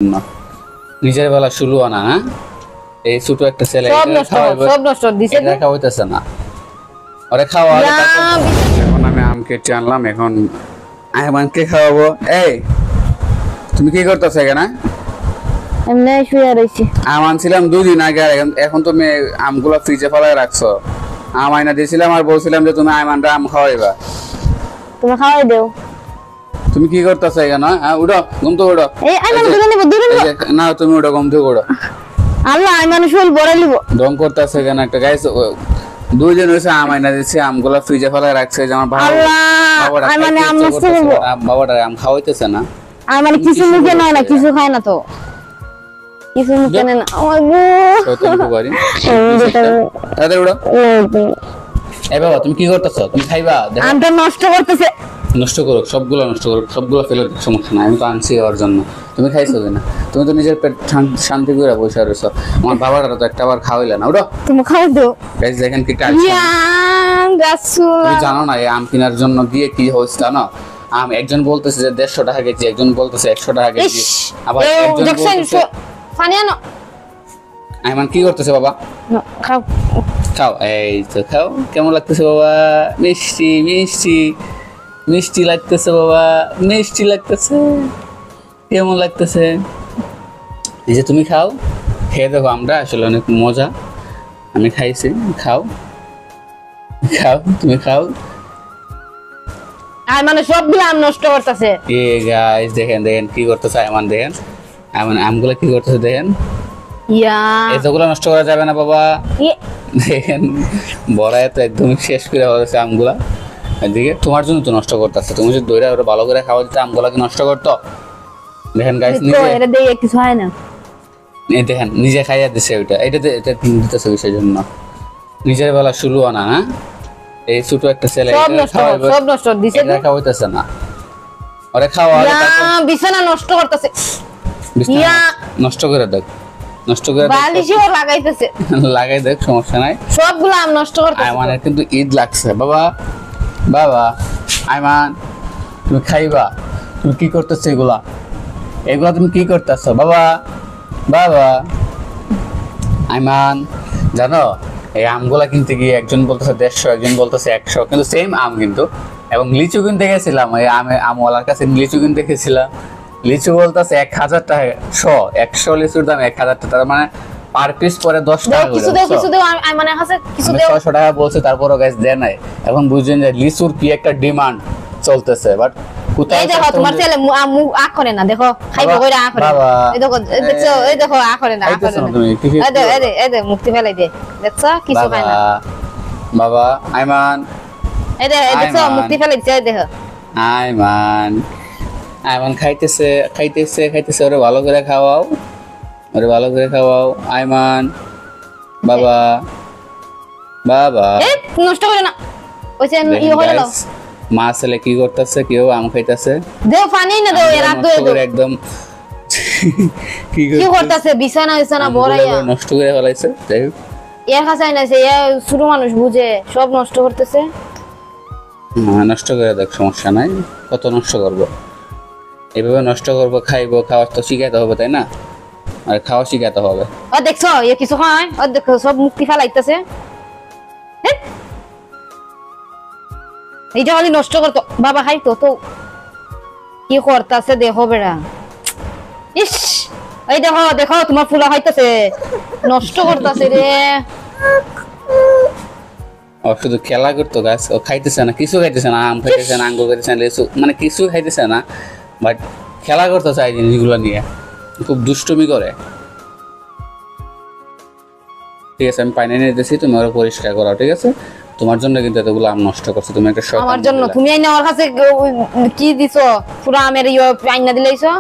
না নিজের বেলা শুরু না হ্যাঁ এই ছোট একটা ছেলে সব নষ্ট দিছে এটা খাওয়াইতেছে না আরে খাওয়া এখন আমি আম কেটে আনলাম এখন আইমানকে খাওয়াবো এই তুমি কি করতেছো এখানে এমনি শুয়ে রইছি আম আনছিলাম 2 দিন আগে এখন তুমি আমগুলো ফ্রিজে ফেলায় রাখছো আম আইনা দিয়েছিলাম আর বলছিলাম যে তুমি আইমানটা আম খাওয়াইবা তুমি খাওয়াই দাও তুমি কি করতেছো এখানে হ্যাঁ উঠো ঘুম থেকে উঠো এই আইমান দূরে নিব না তুমি উঠো ঘুম থেকে উঠো আল্লাহ আইমান শুল বড় লিব ডং করতেছে এখানে একটা গাইস 2 দিন হইছে আম আইনা দিয়েছি আমগুলো ফ্রিজে ফেলায় রাখছে যে আমার আল্লাহ আইমানে আম নষ্ট করব বাবাটা আম খাওয়াইতেছে না আইমানে কিছু মুখে নাই না কিছু খায় না তো কিছু মুখে না আমার গো তো তুমি পারি আরে উড়ো এই বাবা তুমি কি করতেছো তুমি খাইবা আমটা নষ্ট করতেছে নষ্ট করো সবগুলো নষ্ট করো সবগুলো ফেলে সমস্যা নাই আমি তো আনছি ওর জন্য তুমি খাইছো কিনা তুমি তো নিজের পেট শান্তি করে বসে রয়েছো আমার বাবাটা তো একটা বার খাওয়াইলে না ওটা তুমি খাই দাও গাইস দেখেন কি টাইট তুমি জানো না এই আম কেনার জন্য গিয়ে কি হয়েছে জানো আম একজন বলতেছে যে 150 টাকা কেজি একজন বলতেছে 100 টাকা কেজি আবার একজন বলতেছে পানি আনো আইমান কি করতেছে বাবা খাও খাও এই তো খাও কেমন লাগতেছে বাবা মিষ্টি মিষ্টি মিষ্টি লাগতেছে বাবা মিষ্টি লাগতেছে কেমন লাগতেছে এই যে তুমি খাও খেয়ে দেখো আমরা আসলে অনেক মজা আমি খাইছি খাও খাও তুমি খাও আইমানে সবগুলো আম নষ্ট করতেছে এ গাইস দেখেন দেখেন কি করতেছে আইমান দেখেন আইমান আমগুলো কি করতেছে দেখেন ইয়া এতগুলো নষ্ট করা যাবে না বাবা দেখেন বড়ায় তো একদম শেষ করে হয়েছে আমগুলা এদিকে তোমার জন্য তো নষ্ট করতেছে তুমি যদি দইরা ওরা ভালো করে খাওয়া দিতে আমগুলা কি নষ্ট করতো দেখেন গাইস নিজে এটা দিয়ে কিছু হয় না এই দেখেন নিজে খাইয়া দিছে ওইটা এটা দিতেছে সেই জন্য নিজের বেলা শুরু না হ্যাঁ এই ছোট একটা ছেলে সব নষ্ট দিছে এটা খাওয়াইতেছে না আরে খাওয়া বিছানা নষ্ট করতেছে ইয়া নষ্ট করে দেখ নষ্ট করে বালিশও লাগাইতেছে লাগাই দেখ সমস্যা নাই সবগুলো আম নষ্ট করতেছে আইমানের কিন্তু ঈদ লাগছে বাবা বাবা আইমান তুমি খাইবা তুমি কি করতেছো এগুলা এগুলা তুমি কি করতেছো বাবা বাবা আইমান জানো এই আমগুলা কিনতে গিয়ে একজন বলতেছে 150 একজন বলতেছে 100 কিন্তু সেম আম কিন্তু এবং লিচু কিনতে গেছিলাম এই আমওয়ালার কাছে লিচু কিনতে গেছিলাম লিচু বলতেছে 1000 টাকা 100 লিচুর দাম 1000 টাকা তার মানে পার পিস পরে 10 টাকা করে কিছু দাও মানে কাছে কিছু দাও 600 টাকা বলছে তারপরও গাইস দেয় নাই এখন বুঝেন যে লিচুর কি একটা ডিমান্ড চলতেছে বাট কোথায় দেখো তোমার ছেলে মুখ আ করে না দেখো খাইবো কইরা আ করে এই দেখো দেখছো এই দেখো আ করে না আ করে না এই দে মুক্তি ফেলাই দে দেখছো কিছু খায় না বাবা আইমান এই দেখছো মুক্তি ফেলাই দিছে দেখো আইমান আইমান খাইতেছে ওরে ভালো করে খাওয়াও আইমান বাবা বাবা নষ্ট করে না ওইছে ই হলো না মা ছেলে কি করতেছে কেউ আম খাইতেছে দেও পানি না দেও এরা দেও একদম কি করতেছে বিছানা বড়াইয়া নষ্ট করে ফেলাইছে যাই হোক এর কাছে আইনাছে এ ছোট মানুষ বুঝে সব নষ্ট করতেছে নষ্ট করে দেখ সমস্যা নাই কত নষ্ট করবো এভাবে নষ্ট করবো খাইবো খাওয়া তো শিখাইতে হবে তাই না আর খাওয়া শিখাইতে হবে দেখছো এ কিছু খায় দেখো সব মুক্তি ফেলাইতেছে এইটা খালি নষ্ট করতো বাবা খাই তো কি করতেছে দেখো বেড়া ইস এই দেখো তোমার ফুলা খাইতেছে নষ্ট করতেছে রে ও শুধু খেলা করতো গাছ ও খাইতেছে না কিছু খাইতেছে না আম খাইতেছে না আঙ্গুর খাইতেছে না লেচু মানে কিছু খাইতেছে না বাট খেলা করতেছে এই জিনিসগুলো নিয়ে খুব দুষ্টুমি করে ঠিক আছে আমি পানি নিয়ে দিয়েছি তুমি ওরা পরিষ্কার করো ঠিক আছে তোমার জন্য কিন্তু এতগুলো আম নষ্ট করছো তুমি একটা আমার জন্য তুমি আইনা আমার কাছে কি দিছো পুরো আমের আইনা দিলাইছো